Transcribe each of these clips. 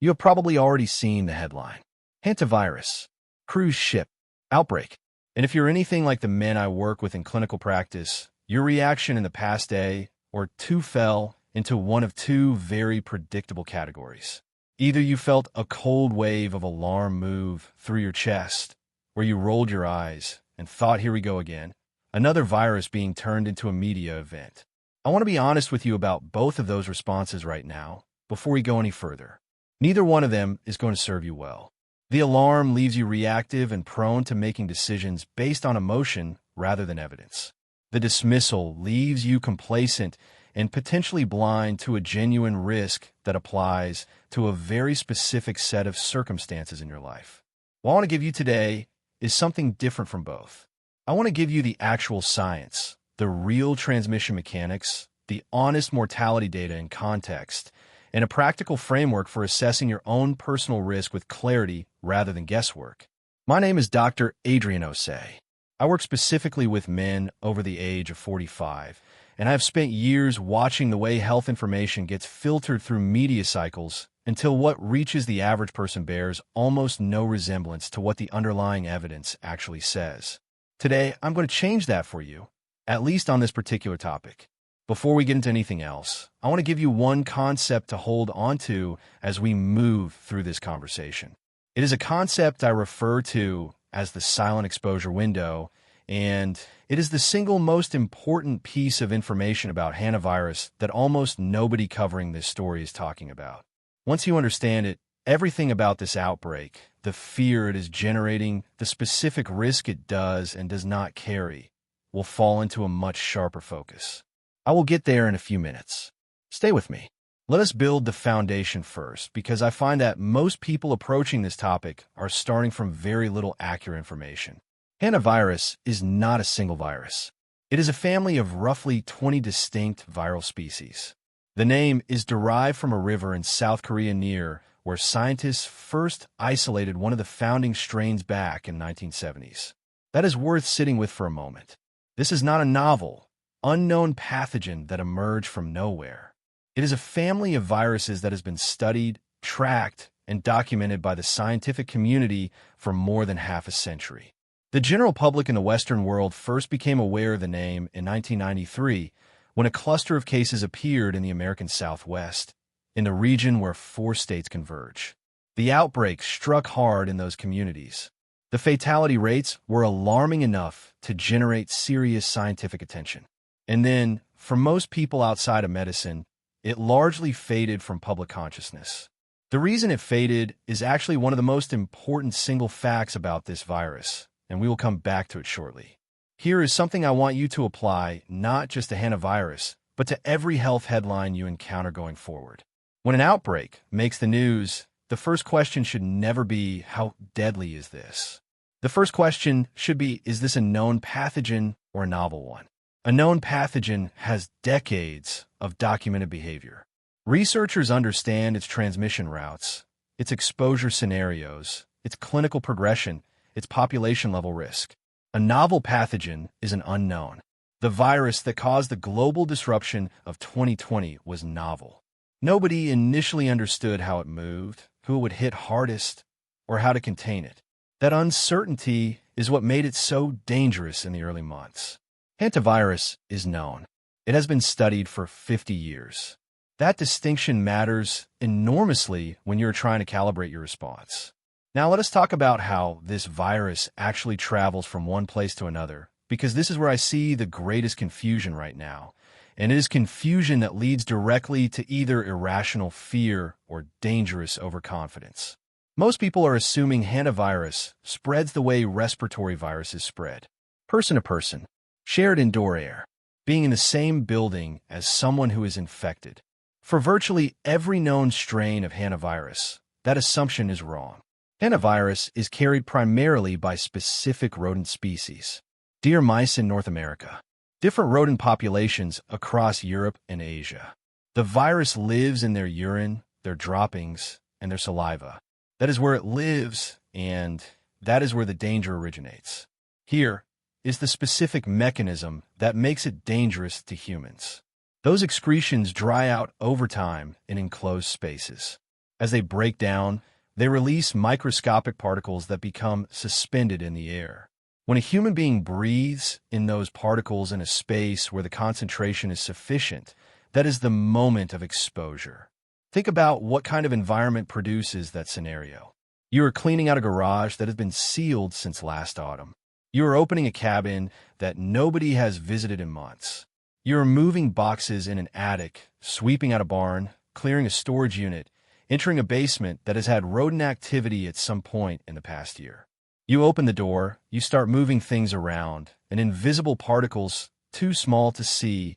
You have probably already seen the headline: Hantavirus, cruise ship, outbreak. And if you're anything like the men I work with in clinical practice, your reaction in the past day or two fell into one of two very predictable categories. Either you felt a cold wave of alarm move through your chest, where you rolled your eyes and thought, here we go again, another virus being turned into a media event. I want to be honest with you about both of those responses right now, before we go any further. Neither one of them is going to serve you well. The alarm leaves you reactive and prone to making decisions based on emotion rather than evidence. The dismissal leaves you complacent and potentially blind to a genuine risk that applies to a very specific set of circumstances in your life. What I want to give you today is something different from both. I want to give you the actual science, the real transmission mechanics, the honest mortality data and context, and a practical framework for assessing your own personal risk with clarity rather than guesswork. My name is Dr. Adrian Osei. I work specifically with men over the age of 45, and I've spent years watching the way health information gets filtered through media cycles until what reaches the average person bears almost no resemblance to what the underlying evidence actually says. Today, I'm going to change that for you, at least on this particular topic. Before we get into anything else, I want to give you one concept to hold on to as we move through this conversation. It is a concept I refer to as the silent exposure window, and it is the single most important piece of information about hantavirus that almost nobody covering this story is talking about. Once you understand it, everything about this outbreak, the fear it is generating, the specific risk it does and does not carry, will fall into a much sharper focus. I will get there in a few minutes. Stay with me. Let us build the foundation first, because I find that most people approaching this topic are starting from very little accurate information. Hantavirus is not a single virus. It is a family of roughly 20 distinct viral species. The name is derived from a river in South Korea where scientists first isolated one of the founding strains back in the 1970s. That is worth sitting with for a moment. This is not a novel, unknown pathogen that emerged from nowhere. It is a family of viruses that has been studied, tracked, and documented by the scientific community for more than half a century. The general public in the Western world first became aware of the name in 1993 when a cluster of cases appeared in the American Southwest, in the region where 4 states converge. The outbreak struck hard in those communities. The fatality rates were alarming enough to generate serious scientific attention. And then, for most people outside of medicine, it largely faded from public consciousness. The reason it faded is actually one of the most important single facts about this virus, and we will come back to it shortly. Here is something I want you to apply not just to hantavirus, but to every health headline you encounter going forward. When an outbreak makes the news, the first question should never be, how deadly is this? The first question should be, is this a known pathogen or a novel one? A known pathogen has decades of documented behavior. Researchers understand its transmission routes, its exposure scenarios, its clinical progression, its population-level risk. A novel pathogen is an unknown. The virus that caused the global disruption of 2020 was novel. Nobody initially understood how it moved, who it would hit hardest, or how to contain it. That uncertainty is what made it so dangerous in the early months. Hantavirus is known. It has been studied for 50 years. That distinction matters enormously when you're trying to calibrate your response. Now let us talk about how this virus actually travels from one place to another, because this is where I see the greatest confusion right now. And it is confusion that leads directly to either irrational fear or dangerous overconfidence. Most people are assuming hantavirus spreads the way respiratory viruses spread, person to person. Shared indoor air, being in the same building as someone who is infected. For virtually every known strain of hantavirus, that assumption is wrong. Hantavirus is carried primarily by specific rodent species. Deer mice in North America. Different rodent populations across Europe and Asia. The virus lives in their urine, their droppings, and their saliva. That is where it lives, and that is where the danger originates. Here is the specific mechanism that makes it dangerous to humans. Those excretions dry out over time in enclosed spaces. As they break down, they release microscopic particles that become suspended in the air. When a human being breathes in those particles in a space where the concentration is sufficient, that is the moment of exposure. Think about what kind of environment produces that scenario. You are cleaning out a garage that has been sealed since last autumn. You are opening a cabin that nobody has visited in months. You are moving boxes in an attic, sweeping out a barn, clearing a storage unit, entering a basement that has had rodent activity at some point in the past year. You open the door, you start moving things around, and invisible particles, too small to see,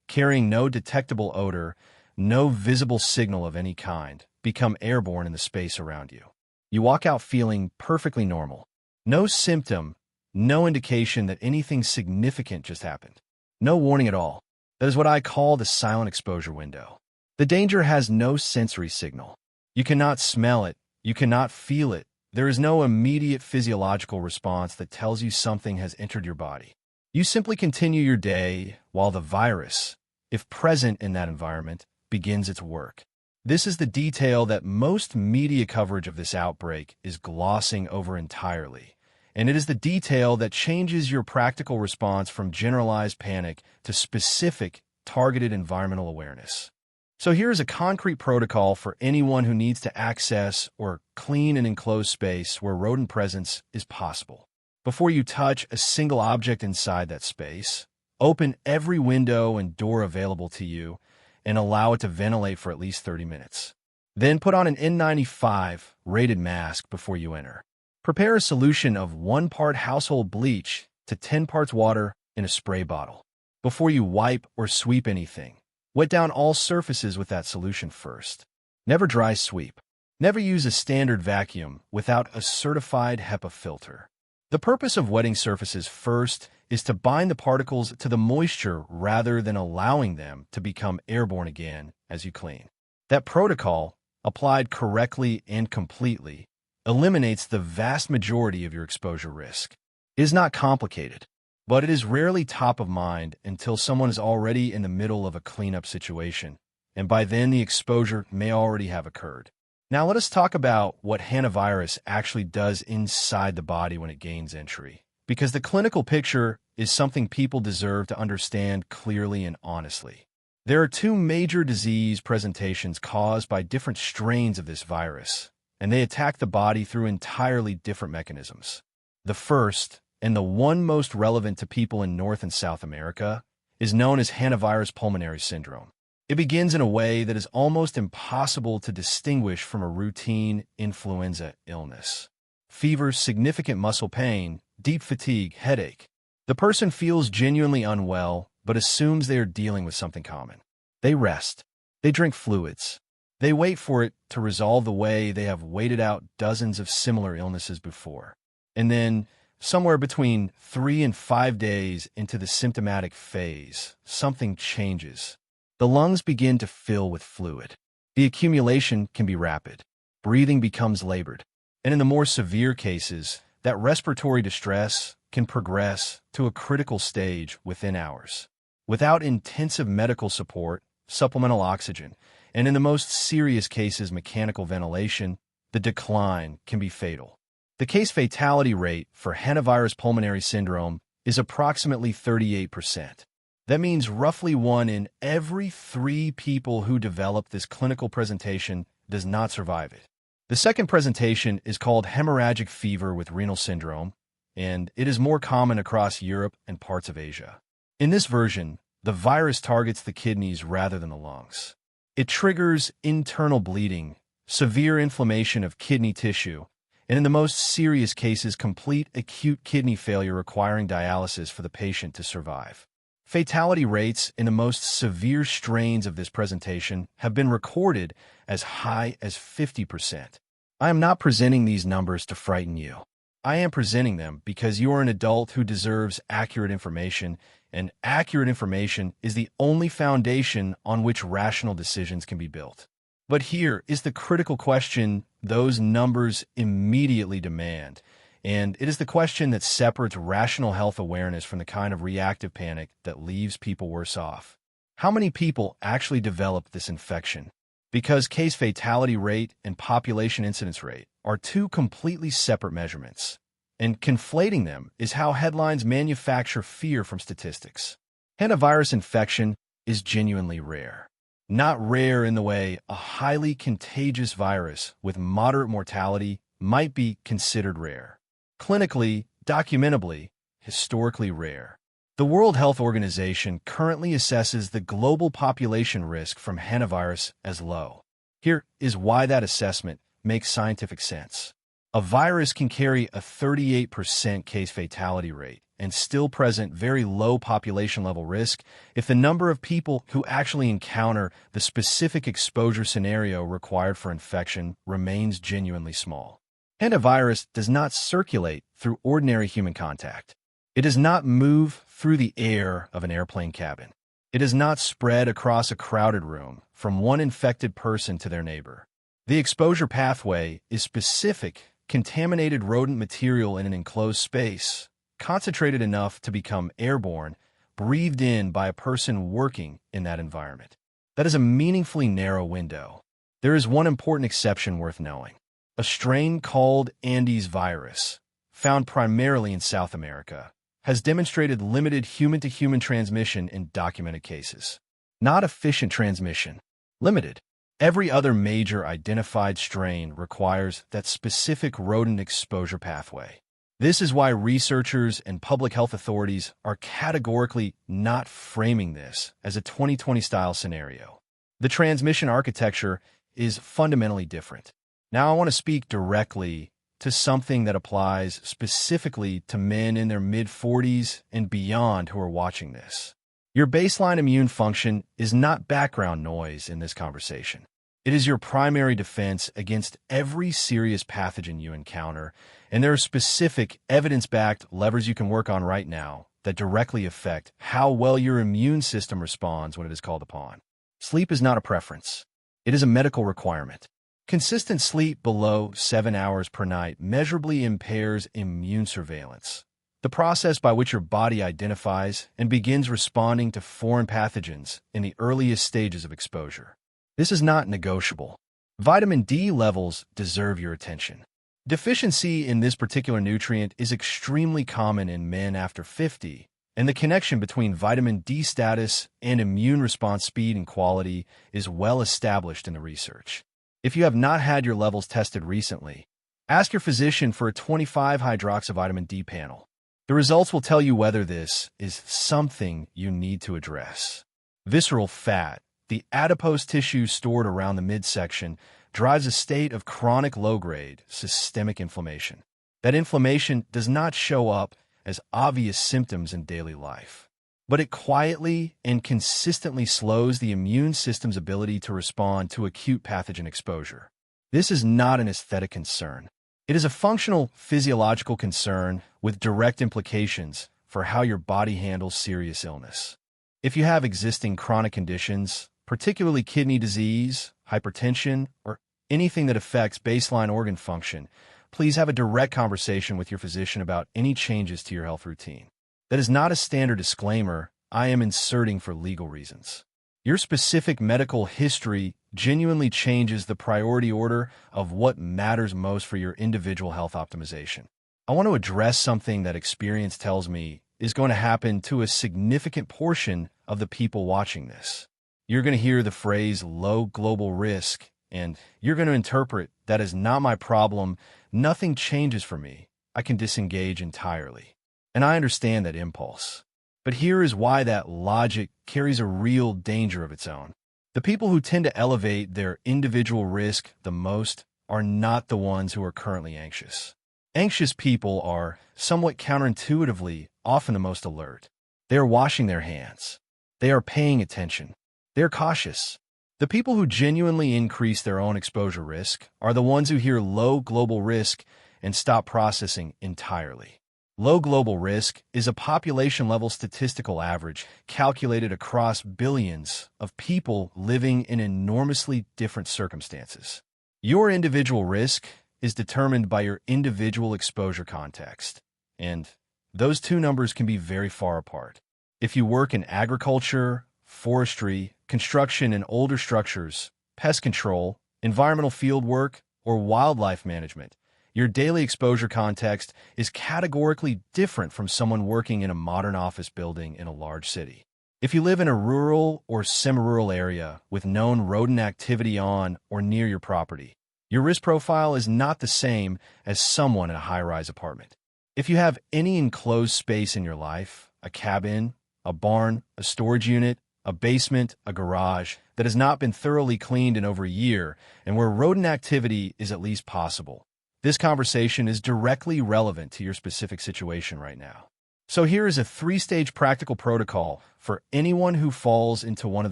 carrying no detectable odor, no visible signal of any kind, become airborne in the space around you. You walk out feeling perfectly normal. No symptom, no indication that anything significant just happened. No warning at all. That is what I call the silent exposure window. The danger has no sensory signal. You cannot smell it. You cannot feel it. There is no immediate physiological response that tells you something has entered your body. You simply continue your day while the virus, if present in that environment, begins its work. This is the detail that most media coverage of this outbreak is glossing over entirely, and it is the detail that changes your practical response from generalized panic to specific, targeted environmental awareness. So here is a concrete protocol for anyone who needs to access or clean an enclosed space where rodent presence is possible. Before you touch a single object inside that space, open every window and door available to you and allow it to ventilate for at least 30 minutes. Then put on an N95 rated mask before you enter. Prepare a solution of 1 part household bleach to 10 parts water in a spray bottle. Before you wipe or sweep anything, wet down all surfaces with that solution first. Never dry sweep. Never use a standard vacuum without a certified HEPA filter. The purpose of wetting surfaces first is to bind the particles to the moisture rather than allowing them to become airborne again as you clean. That protocol, applied correctly and completely, eliminates the vast majority of your exposure risk. It is not complicated, but it is rarely top of mind until someone is already in the middle of a cleanup situation, and by then the exposure may already have occurred. Now let us talk about what hantavirus actually does inside the body when it gains entry, because the clinical picture is something people deserve to understand clearly and honestly. There are 2 major disease presentations caused by different strains of this virus, and they attack the body through entirely different mechanisms. The first, and the one most relevant to people in North and South America, is known as Hantavirus pulmonary syndrome. It begins in a way that is almost impossible to distinguish from a routine influenza illness. Fever, significant muscle pain, deep fatigue, headache. The person feels genuinely unwell, but assumes they are dealing with something common. They rest. They drink fluids. They wait for it to resolve the way they have waited out dozens of similar illnesses before. And then, somewhere between 3 and 5 days into the symptomatic phase, something changes. The lungs begin to fill with fluid. The accumulation can be rapid. Breathing becomes labored. And in the more severe cases, that respiratory distress can progress to a critical stage within hours. Without intensive medical support, supplemental oxygen, and in the most serious cases mechanical ventilation, the decline can be fatal. The case fatality rate for hantavirus pulmonary syndrome is approximately 38%. That means roughly 1 in every 3 people who develop this clinical presentation does not survive it. The second presentation is called hemorrhagic fever with renal syndrome, and it is more common across Europe and parts of Asia. In this version, the virus targets the kidneys rather than the lungs. It triggers internal bleeding, severe inflammation of kidney tissue, and in the most serious cases, complete acute kidney failure requiring dialysis for the patient to survive. Fatality rates in the most severe strains of this presentation have been recorded as high as 50%. I am not presenting these numbers to frighten you. I am presenting them because you are an adult who deserves accurate information, and accurate information is the only foundation on which rational decisions can be built. But here is the critical question those numbers immediately demand, and it is the question that separates rational health awareness from the kind of reactive panic that leaves people worse off. How many people actually develop this infection? because case fatality rate and population incidence rate are two completely separate measurements, and conflating them is how headlines manufacture fear from statistics. Hantavirus infection is genuinely rare. Not rare in the way a highly contagious virus with moderate mortality might be considered rare. Clinically, documentably, historically rare. The World Health Organization currently assesses the global population risk from hantavirus as low. Here is why that assessment makes scientific sense. A virus can carry a 38% case fatality rate and still present very low population level risk if the number of people who actually encounter the specific exposure scenario required for infection remains genuinely small. Hantavirus does not circulate through ordinary human contact. It does not move through the air of an airplane cabin. It does not spread across a crowded room from one infected person to their neighbor. The exposure pathway is specific, contaminated rodent material in an enclosed space, concentrated enough to become airborne, breathed in by a person working in that environment. That is a meaningfully narrow window. There is one important exception worth knowing. A strain called Andes virus, found primarily in South America, has demonstrated limited human-to-human transmission in documented cases. Not efficient transmission. Limited. Every other major identified strain requires that specific rodent exposure pathway. This is why researchers and public health authorities are categorically not framing this as a 2020-style scenario. The transmission architecture is fundamentally different. Now I want to speak directly to something that applies specifically to men in their mid-40s and beyond who are watching this. Your baseline immune function is not background noise in this conversation. It is your primary defense against every serious pathogen you encounter, and there are specific, evidence-backed levers you can work on right now that directly affect how well your immune system responds when it is called upon. Sleep is not a preference. It is a medical requirement. Consistent sleep below 7 hours per night measurably impairs immune surveillance, the process by which your body identifies and begins responding to foreign pathogens in the earliest stages of exposure. This is not negotiable. Vitamin D levels deserve your attention. Deficiency in this particular nutrient is extremely common in men after 50, and the connection between vitamin D status and immune response speed and quality is well established in the research. If you have not had your levels tested recently, ask your physician for a 25-hydroxyvitamin D panel. The results will tell you whether this is something you need to address. Visceral fat, the adipose tissue stored around the midsection, drives a state of chronic low-grade systemic inflammation. That inflammation does not show up as obvious symptoms in daily life, but it quietly and consistently slows the immune system's ability to respond to acute pathogen exposure. This is not an aesthetic concern. It is a functional, physiological concern with direct implications for how your body handles serious illness. If you have existing chronic conditions, particularly kidney disease, hypertension, or anything that affects baseline organ function, please have a direct conversation with your physician about any changes to your health routine. That is not a standard disclaimer I am inserting for legal reasons. Your specific medical history genuinely changes the priority order of what matters most for your individual health optimization. I want to address something that experience tells me is going to happen to a significant portion of the people watching this. You're going to hear the phrase low global risk, and you're going to interpret that as not my problem. Nothing changes for me. I can disengage entirely. And I understand that impulse. But here is why that logic carries a real danger of its own. The people who tend to elevate their individual risk the most are not the ones who are currently anxious. Anxious people are, somewhat counterintuitively, often the most alert. They are washing their hands. They are paying attention. They are cautious. The people who genuinely increase their own exposure risk are the ones who hear low global risk and stop processing entirely. Low global risk is a population-level statistical average calculated across billions of people living in enormously different circumstances. Your individual risk is determined by your individual exposure context, and those two numbers can be very far apart. If you work in agriculture, forestry, construction, and older structures, pest control, environmental field work, or wildlife management, your daily exposure context is categorically different from someone working in a modern office building in a large city. If you live in a rural or semi-rural area with known rodent activity on or near your property, your risk profile is not the same as someone in a high-rise apartment. If you have any enclosed space in your life, a cabin, a barn, a storage unit, a basement, a garage, that has not been thoroughly cleaned in over a year and where rodent activity is at least possible, this conversation is directly relevant to your specific situation right now. So here is a 3-stage practical protocol for anyone who falls into one of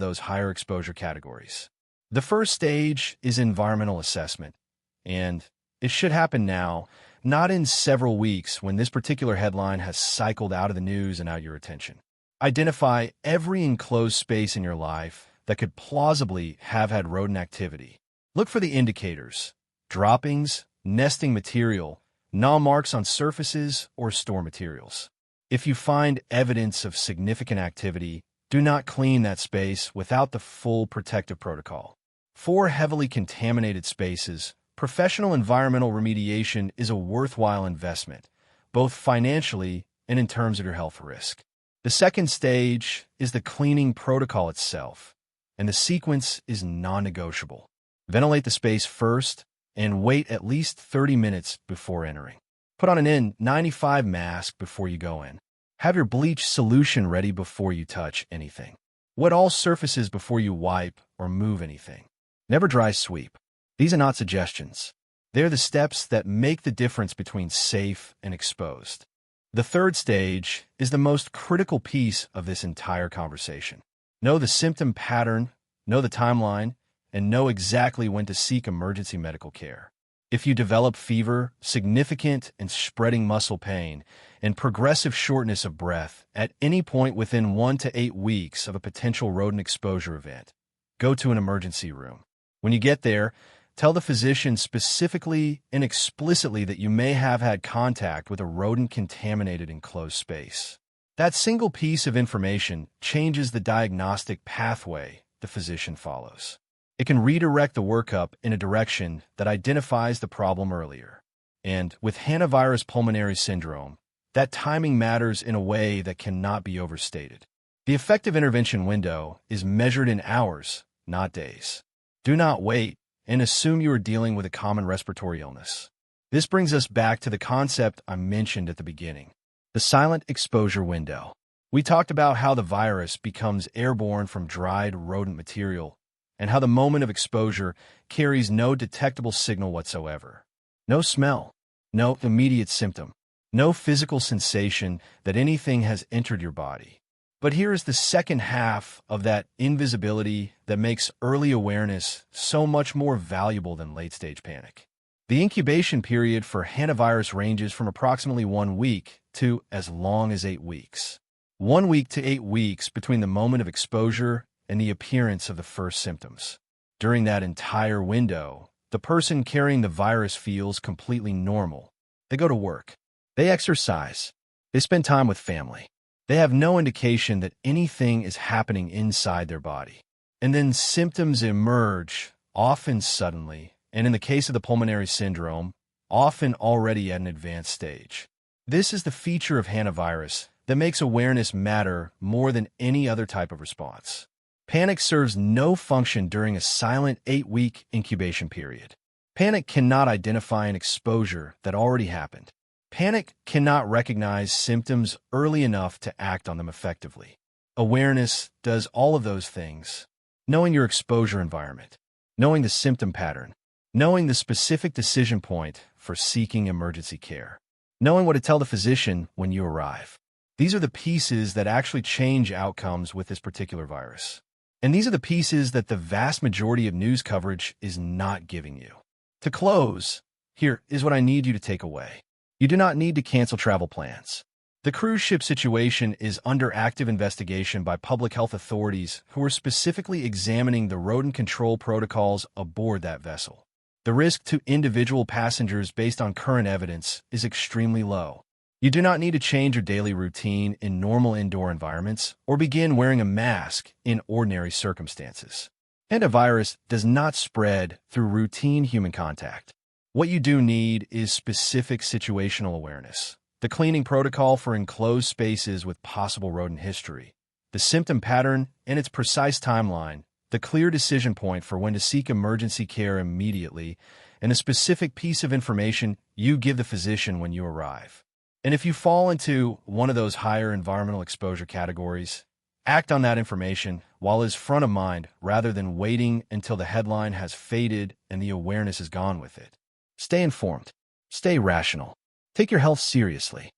those higher exposure categories. The first stage is environmental assessment, and it should happen now, not in several weeks when this particular headline has cycled out of the news and out your attention. Identify every enclosed space in your life that could plausibly have had rodent activity. Look for the indicators: droppings, nesting material, gnaw marks on surfaces, or store materials. If you find evidence of significant activity, do not clean that space without the full protective protocol. For heavily contaminated spaces, professional environmental remediation is a worthwhile investment, both financially and in terms of your health risk. The second stage is the cleaning protocol itself, and the sequence is non-negotiable. Ventilate the space first and wait at least 30 minutes before entering. Put on an N95 mask before you go in. Have your bleach solution ready before you touch anything. Wet all surfaces before you wipe or move anything. Never dry sweep. These are not suggestions. They're the steps that make the difference between safe and exposed. The third stage is the most critical piece of this entire conversation. Know the symptom pattern, know the timeline, and know exactly when to seek emergency medical care. If you develop fever, significant and spreading muscle pain, and progressive shortness of breath at any point within 1 to 8 weeks of a potential rodent exposure event, go to an emergency room. When you get there, tell the physician specifically and explicitly that you may have had contact with a rodent-contaminated enclosed space. That single piece of information changes the diagnostic pathway the physician follows. It can redirect the workup in a direction that identifies the problem earlier. And with Hantavirus pulmonary syndrome, that timing matters in a way that cannot be overstated. The effective intervention window is measured in hours, not days. Do not wait and assume you are dealing with a common respiratory illness. This brings us back to the concept I mentioned at the beginning, the silent exposure window. We talked about how the virus becomes airborne from dried rodent material and how the moment of exposure carries no detectable signal whatsoever. No smell, no immediate symptom, no physical sensation that anything has entered your body. But here is the second half of that invisibility that makes early awareness so much more valuable than late-stage panic. The incubation period for hantavirus ranges from approximately 1 week to as long as 8 weeks. 1 week to 8 weeks between the moment of exposure and the appearance of the first symptoms. During that entire window, the person carrying the virus feels completely normal. They go to work. They exercise. They spend time with family. They have no indication that anything is happening inside their body. And then symptoms emerge, often suddenly, and in the case of the pulmonary syndrome, often already at an advanced stage. This is the feature of hantavirus that makes awareness matter more than any other type of response. Panic serves no function during a silent 8-week incubation period. Panic cannot identify an exposure that already happened. Panic cannot recognize symptoms early enough to act on them effectively. Awareness does all of those things. Knowing your exposure environment, knowing the symptom pattern, knowing the specific decision point for seeking emergency care, knowing what to tell the physician when you arrive. These are the pieces that actually change outcomes with this particular virus. And these are the pieces that the vast majority of news coverage is not giving you. To close, here is what I need you to take away. You do not need to cancel travel plans. The cruise ship situation is under active investigation by public health authorities who are specifically examining the rodent control protocols aboard that vessel. The risk to individual passengers based on current evidence is extremely low. You do not need to change your daily routine in normal indoor environments or begin wearing a mask in ordinary circumstances. Hantavirus does not spread through routine human contact. What you do need is specific situational awareness, the cleaning protocol for enclosed spaces with possible rodent history, the symptom pattern and its precise timeline, the clear decision point for when to seek emergency care immediately, and a specific piece of information you give the physician when you arrive. And if you fall into one of those higher environmental exposure categories, act on that information while it's front of mind rather than waiting until the headline has faded and the awareness is gone with it. Stay informed. Stay rational. Take your health seriously.